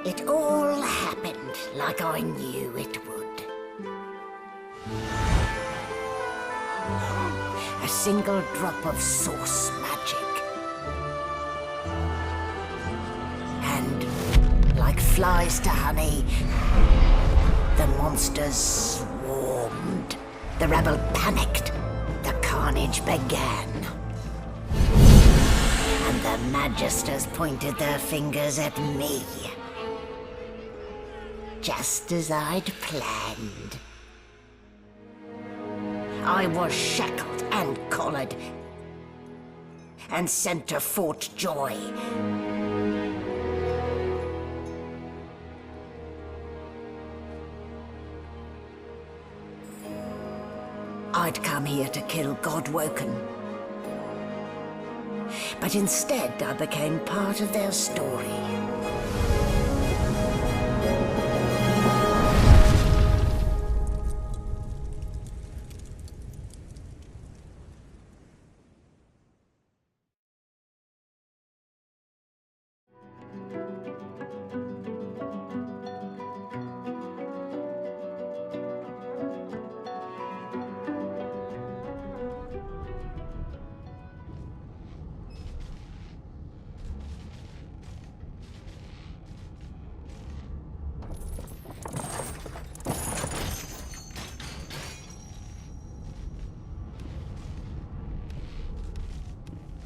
It all happened like I knew it would. A single drop of source magic. And, like flies to honey, the monsters swarmed. The rebel panicked. The carnage began. And the Magisters pointed their fingers at me. Just as I'd planned. I was shackled and collared and sent to Fort Joy. I'd come here to kill Godwoken. But instead I became part of their story.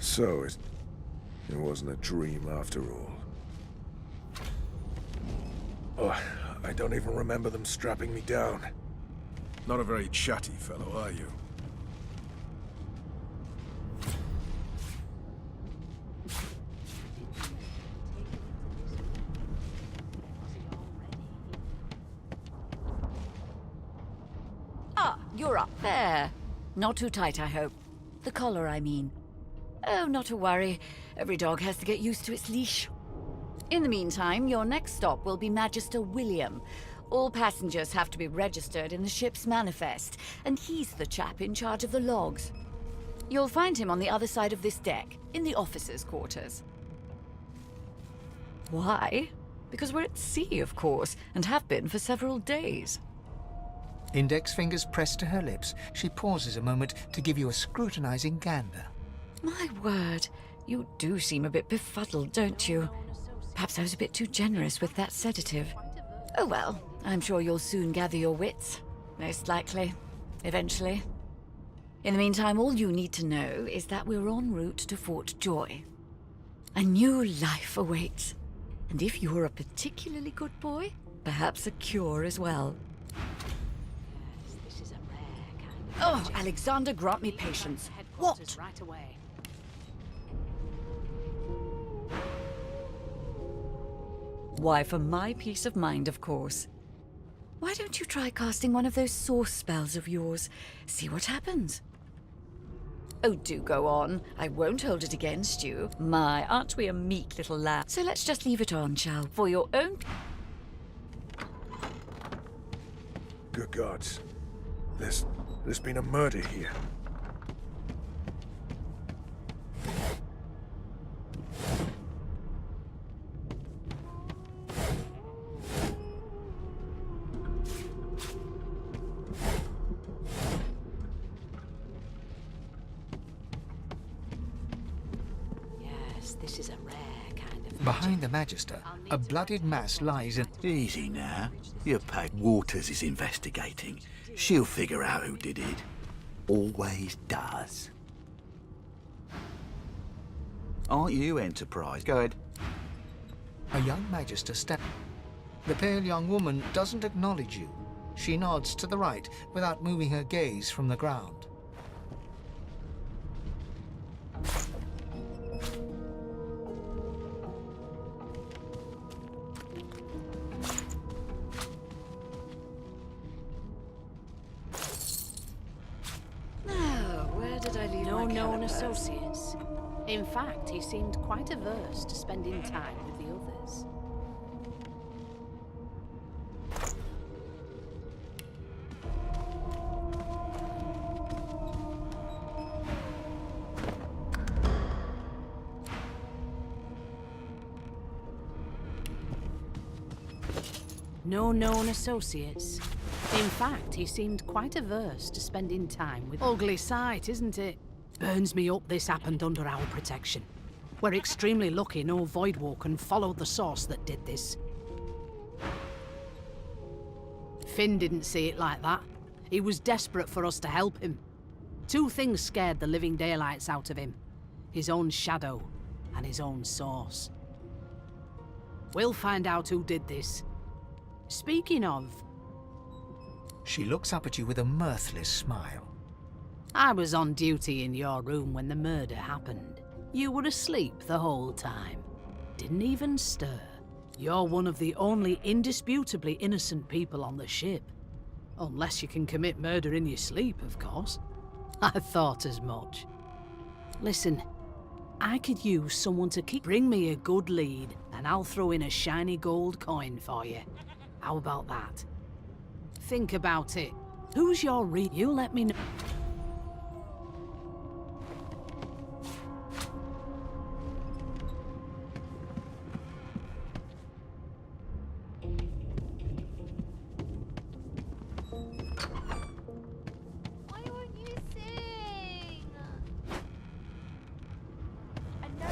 So, it wasn't a dream after all. Oh, I don't even remember them strapping me down. Not a very chatty fellow, are you? Ah, you're up there. Not too tight, I hope. The collar, I mean. Oh, not to worry. Every dog has to get used to its leash. In the meantime, your next stop will be Magister William. All passengers have to be registered in the ship's manifest, and he's the chap in charge of the logs. You'll find him on the other side of this deck, in the officers' quarters. Why? Because we're at sea, of course, and have been for several days. Index fingers pressed to her lips, she pauses a moment to give you a scrutinizing gander. My word, you do seem a bit befuddled, don't you? Perhaps I was a bit too generous with that sedative. Oh well, I'm sure you'll soon gather your wits. Most likely. Eventually. In the meantime, all you need to know is that we're en route to Fort Joy. A new life awaits. And if you're a particularly good boy, perhaps a cure as well. Oh, Alexander, grant me patience. What? Right away. Why, for my peace of mind, of course. Why don't you try casting one of those source spells of yours? See what happens. Oh, do go on. I won't hold it against you. My, aren't we a meek little lad? So let's just leave it on, shall we? For your own... Good gods. There's been a murder here. This is a rare kind of... Behind the Magister, a bloodied mass lies in... Easy now. Your pet Waters is investigating. She'll figure out who did it. Always does. Aren't you, Enterprise? Go ahead. A young Magister stands. The pale young woman doesn't acknowledge you. She nods to the right without moving her gaze from the ground. Associates. In fact, he seemed quite averse to spending time with the others. No known associates. In fact, he seemed quite averse to spending time with... Ugly sight, isn't it? Burns me up this happened under our protection. We're extremely lucky no Voidwalker followed the source that did this. Finn didn't see it like that. He was desperate for us to help him. Two things scared the living daylights out of him. His own shadow and his own source. We'll find out who did this. Speaking of, She looks up at you with a mirthless smile. I was on duty in your room when the murder happened. You were asleep the whole time. Didn't even stir. You're one of the only indisputably innocent people on the ship. Unless you can commit murder in your sleep, of course. I thought as much. Listen, I could use someone to bring me a good lead, and I'll throw in a shiny gold coin for you. How about that? Think about it. Who's your You let me know. Why won't you sing? I know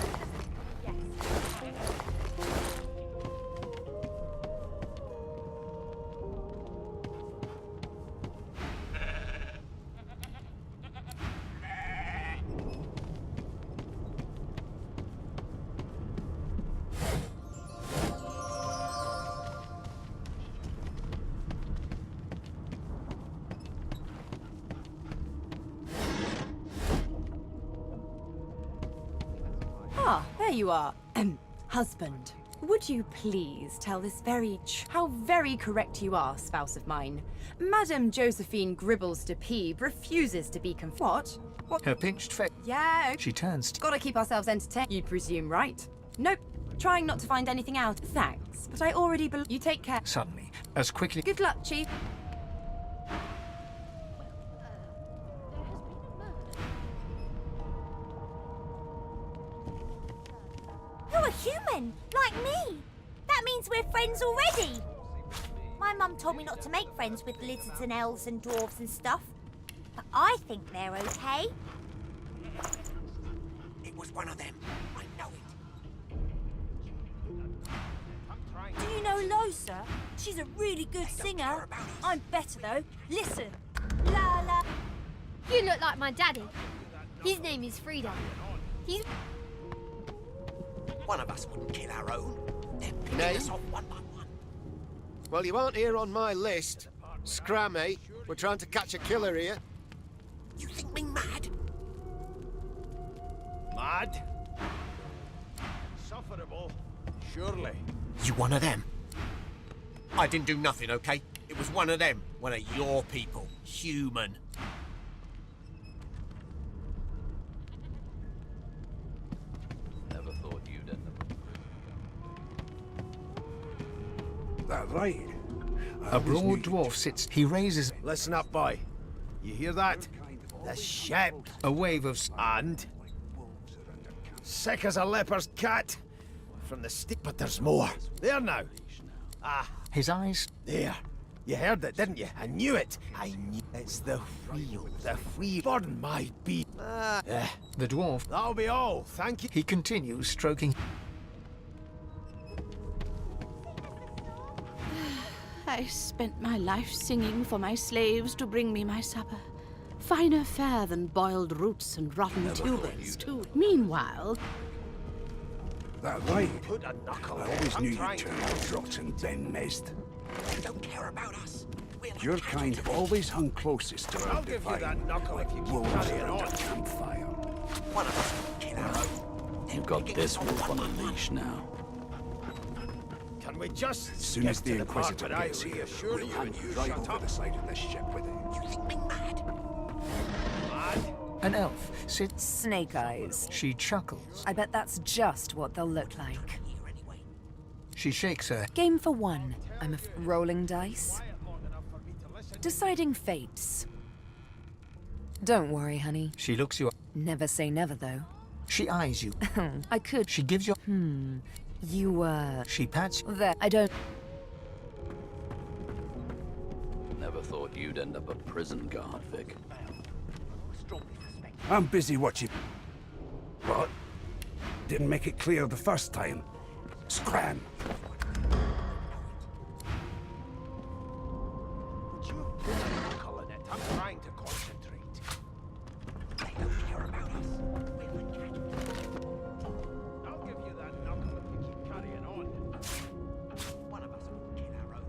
Ah, there you are. Husband, would you please tell this how very correct you are, spouse of mine. Madame Josephine Gribbles de Peeb refuses to be What? Her pinched face. Yeah, She turns to... gotta keep ourselves entertained. You presume, right? Nope. Trying not to find anything out. Thanks, but I already You take care. Suddenly, as quickly... Good luck, Chief. You're a human, like me. That means we're friends already. My mum told me not to make friends with lizards and elves and dwarves and stuff. But I think they're okay. It was one of them. I know it. Do you know Losa? She's a really good singer. I'm better though. Listen. La la. You look like my daddy. His name is Frida. He's... One of us wouldn't kill our own. They're picking us off one by one. Well, you aren't here on my list. Scrammy, we're trying to catch a killer here. You think me mad? Mad? Insufferable? Surely. You one of them? I didn't do nothing, okay? It was one of them. One of your people. Human. Never thought you'd end up. That right? A broad dwarf sits... He raises Listen up, boy. You hear that? The ship. a wave of... And? Sick as a leper's cat. From the But there's more. There now. Ah, His eyes... there. You heard it, didn't you? I knew it. I knew it's the wheel. The wheel. Burn my beat. The dwarf... That'll be all. Thank you. He continues stroking... I spent my life singing for my slaves to bring me my supper. Finer fare than boiled roots and rotten tubers, too. Meanwhile... That right? Put a knuckle. I always knew you'd turn out rotten, Ben Mezd. You don't care about us. We're Your kind always hung closest to our I'll give you divine, that knuckle if you keep wolves carrying around on. a campfire. One of us wouldn't kill our own. You've got this wolf on a leash now. Can we just As soon get as the to part Inquisitor where I gets here, reassure we'll you hand and you you right shut over up? the side of the ship with it. You think me mad? Mad? An elf sits... Snake eyes. She chuckles. I bet that's just what they'll look like. Here anyway. She shakes her... Game for one. I'm rolling dice. Deciding fates. Don't worry, honey. She looks you up. Never say never, though. She eyes you. I could. She gives you... You, She pats you. There. I don't... you'd end up a prison guard, Vic. I'm busy watching. What? Didn't make it clear the first time. Scram. I'm trying to concentrate. They don't care about us. I'll give you that knuckle if you keep carrying on. One of us will kill our own.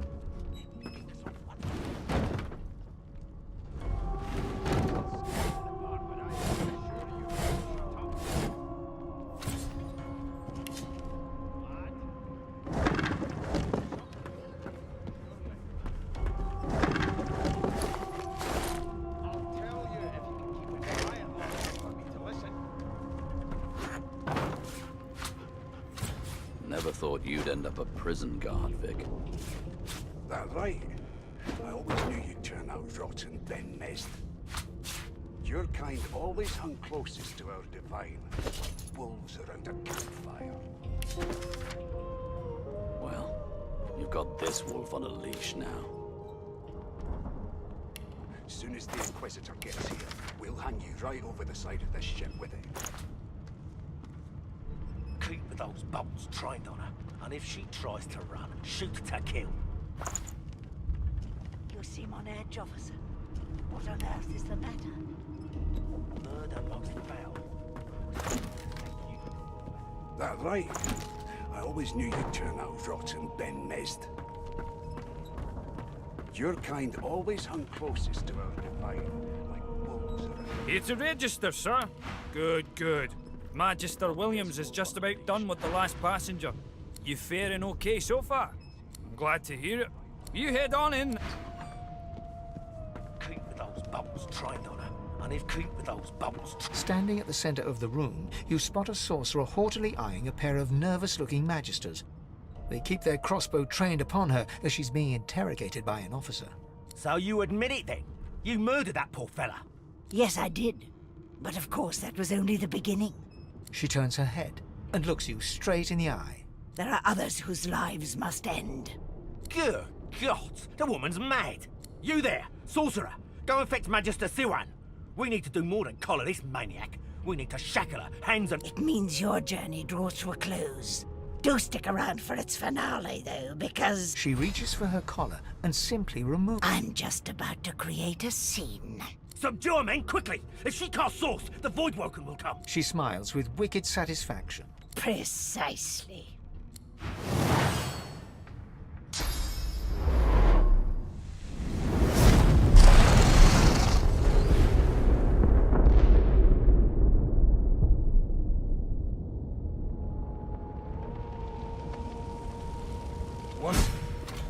Then beat us off one. Never thought you'd end up a prison guard, Vic. That right? I always knew you'd turn out rotten, Ben Mist. Your kind always hung closest to our divine. Wolves around a campfire. Well, you've got this wolf on a leash now. As soon as the Inquisitor gets here, we'll hang you right over the side of this ship with it. Keep those bolts trained on her, and if she tries to run, shoot to kill. You seem on edge, officer. What on earth is the matter? Murder most foul. That right? I always knew you'd turn out rotten, Ben Mist. Your kind always hung closest to our divine, like wolves around. Here to register, sir. Good, good. Magister Williams is just about done with the last passenger. You faring okay so far? I'm glad to hear it. You head on in. Keep those bolts trained on her, and if keep those bolts. Standing at the center of the room, you spot a sorcerer haughtily eyeing a pair of nervous-looking magisters. They keep their crossbow trained upon her as she's being interrogated by an officer. So you admit it then? You murdered that poor fella? Yes, I did. But of course, that was only the beginning. She turns her head and looks you straight in the eye. There are others whose lives must end. Good God, the woman's mad. You there, sorcerer, go and fetch Magister Siwan. We need to do more than collar this maniac. We need to shackle her, hands and... It means your journey draws to a close. Do stick around for its finale, though, because... She reaches for her collar and simply removes... I'm just about to create a scene. Subdue her, men, quickly! If she casts Source, the Voidwoken will come. She smiles with wicked satisfaction. Precisely.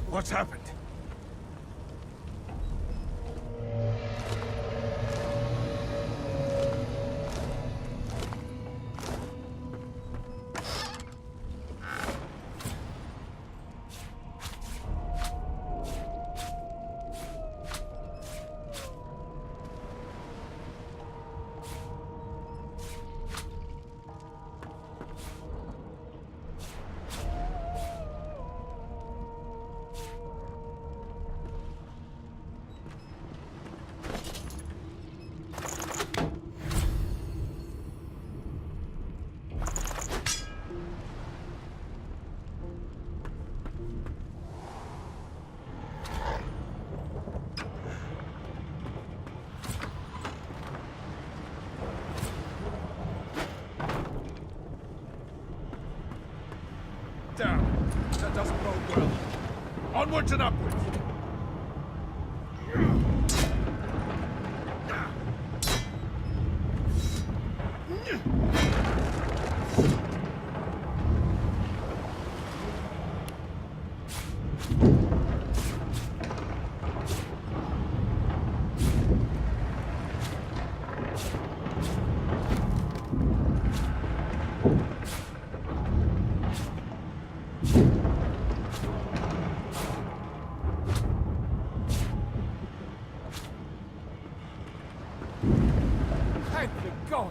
What's happened? Down. That doesn't bode well. Onwards and upwards.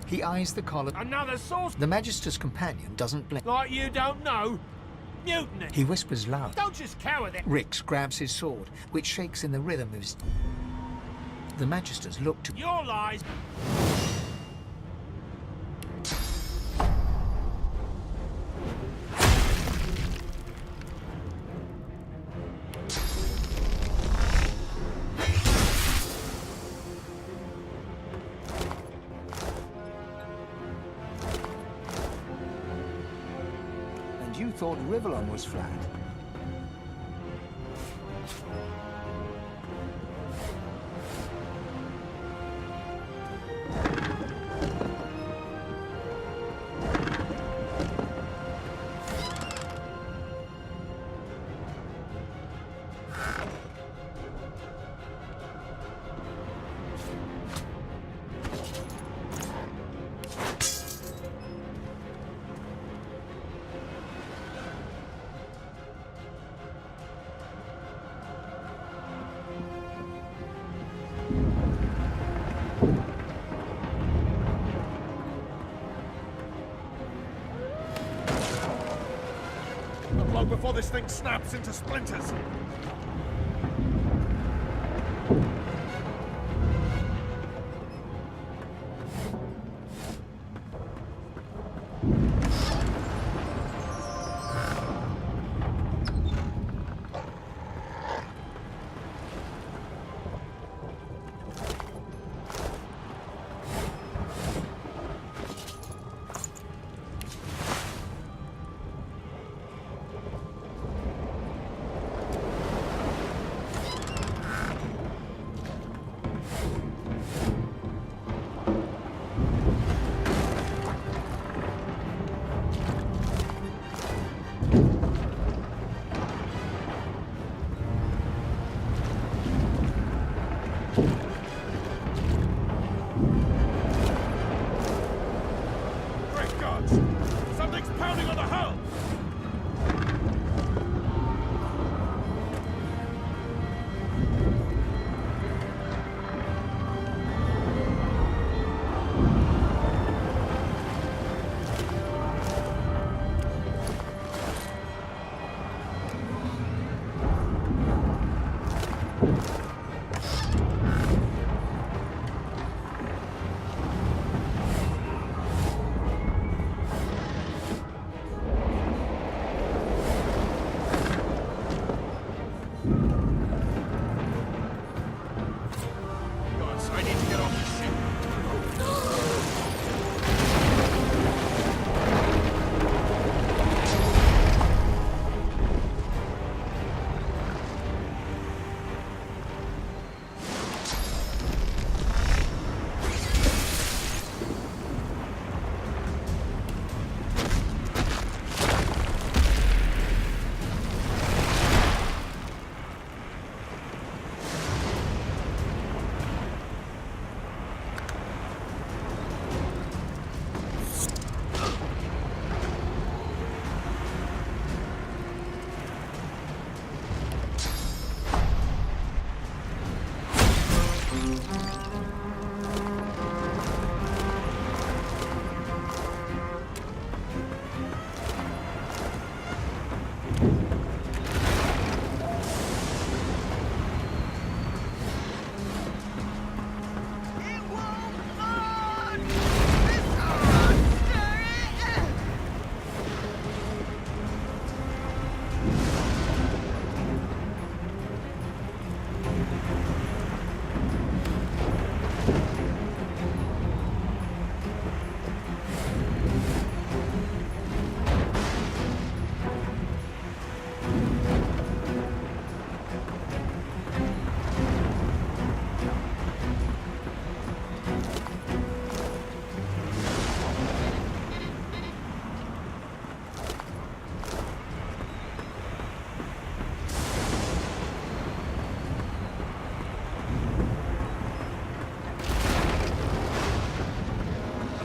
He eyes the collar. Another source? The Magister's companion doesn't blink. Like you don't know? Mutiny! He whispers loud. Don't just cower then. Rix grabs his sword, which shakes in the rhythm of his... The Magisters look to... Your lies! And you thought Rivellon was flat. Not long before this thing snaps into splinters. Something's pounding on the hull!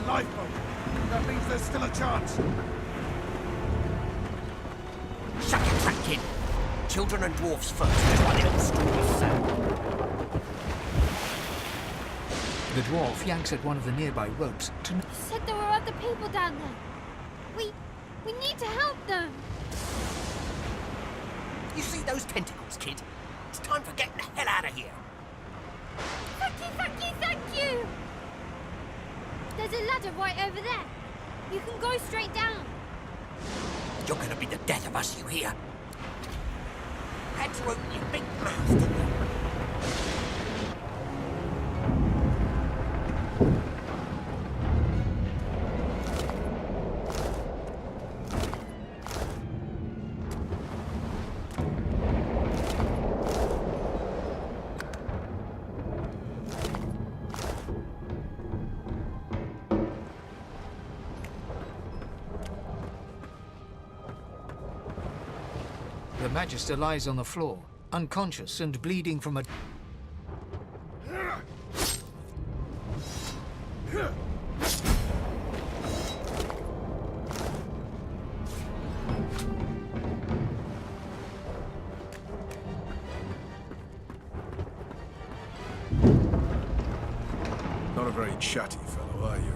Lifeboat! That means there's still a chance! Shut your trap, kid! Children and dwarfs first, one else to The dwarf yanks at one of the nearby ropes to... You said there were other people down there. We need to help them. You see those tentacles, kid? It's time for getting the hell out of here. For Thank you, thank you! There's a ladder right over there. You can go straight down. You're gonna be the death of us, you hear? Had to open your big mouth, didn't you? The Magister lies on the floor, unconscious and bleeding from a... Not a very chatty fellow, are you?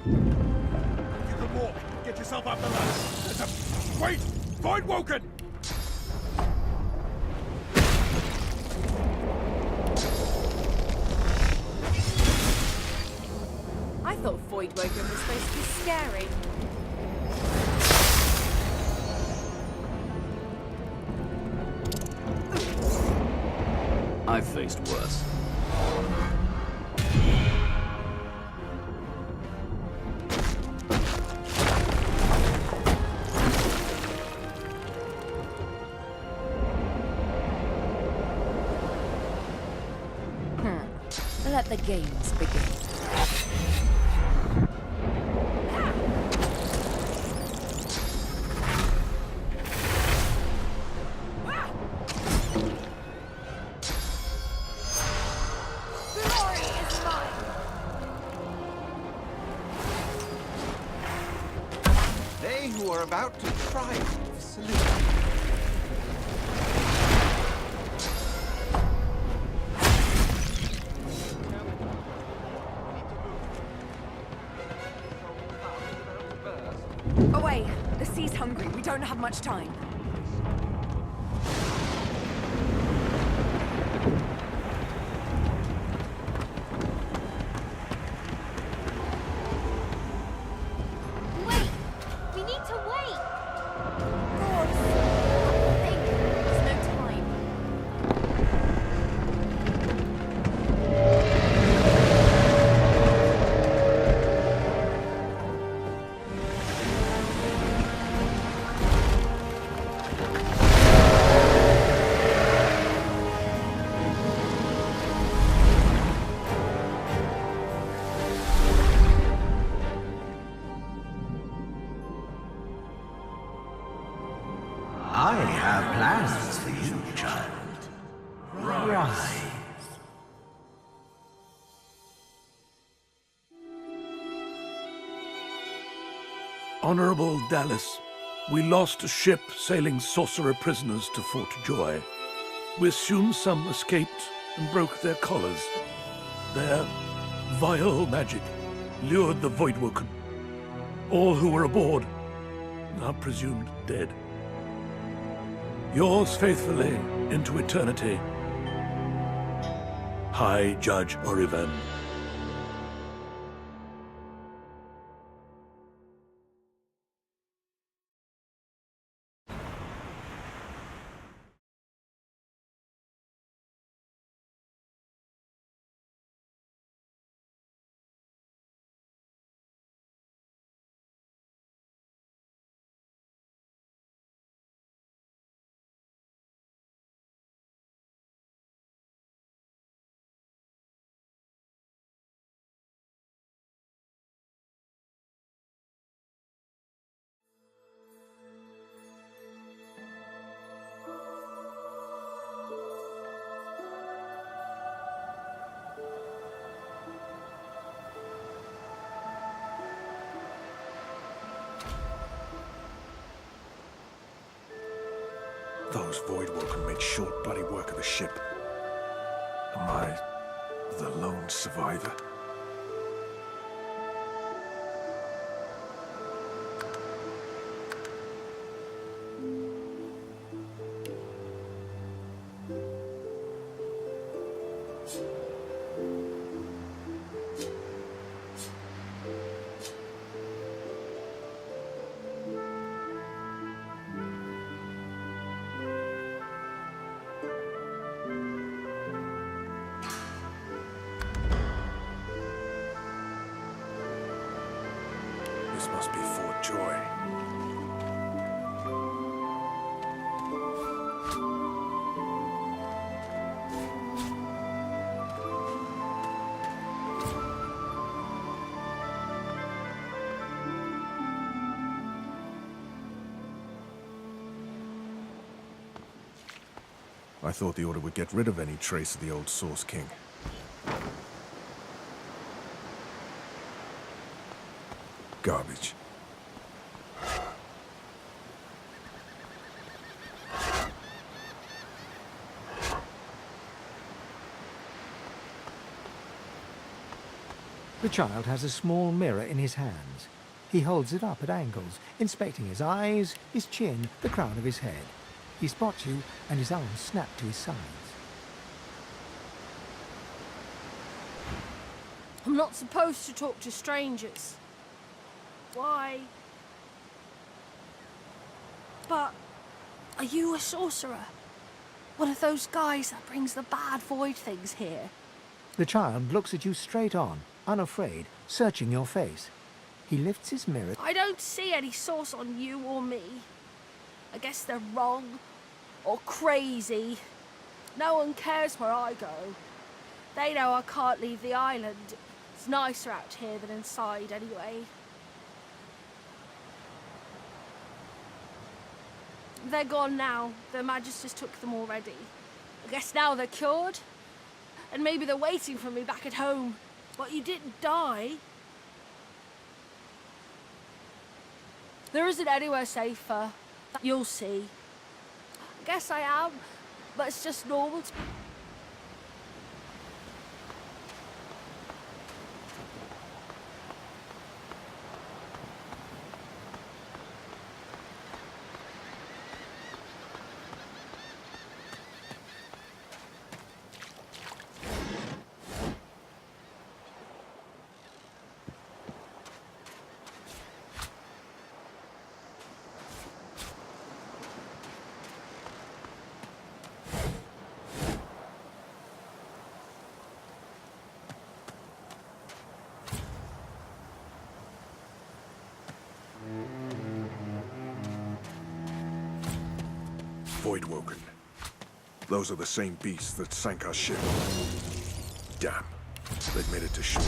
You can walk. Get yourself up the ladder. Wait! Void Woken! I thought Void Woken was supposed to be scary. I've faced worse. Let the games begin. Glory is mine! They who are about to triumph salute. Away! The sea's hungry. We don't have much time. Wait! We need to wait! There's no time. I have plans for you, child. Rise. Honorable Dallas, we lost a ship sailing sorcerer prisoners to Fort Joy. We assume some escaped and broke their collars. Their vile magic lured the Voidwoken. All who were aboard are presumed dead. Yours faithfully into eternity, High Judge Oriven. Those Voidwoken made short bloody work of the ship. Am I the lone survivor? This must be Fort Joy. I thought the Order would get rid of any trace of the old Source King. Garbage. The child has a small mirror in his hands. He holds it up at angles, inspecting his eyes, his chin, the crown of his head. He spots you, and his arms snap to his sides. I'm not supposed to talk to strangers. Why? But are you a sorcerer? One of those guys that brings the bad void things here? The child looks at you straight on, unafraid, searching your face. He lifts his mirror. I don't see any source on you or me. I guess they're wrong or crazy. No one cares where I go. They know I can't leave the island. It's nicer out here than inside anyway. They're gone now. Their Magisters took them already. I guess now they're cured. And maybe they're waiting for me back at home. But you didn't die. There isn't anywhere safer. You'll see. I guess I am, but it's just normal to... Voidwoken. Those are the same beasts that sank our ship. Damn. They've made it to shore.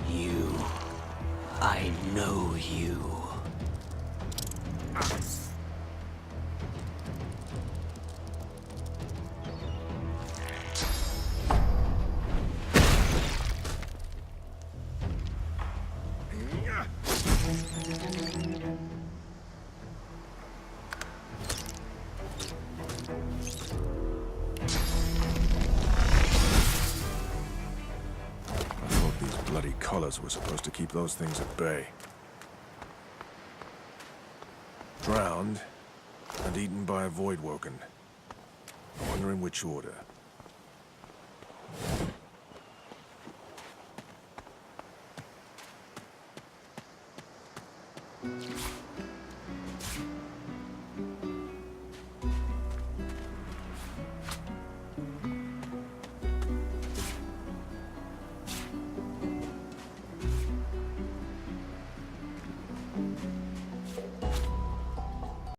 You. I know you. Collars were supposed to keep those things at bay. Drowned and eaten by a Voidwoken. I wonder in which order.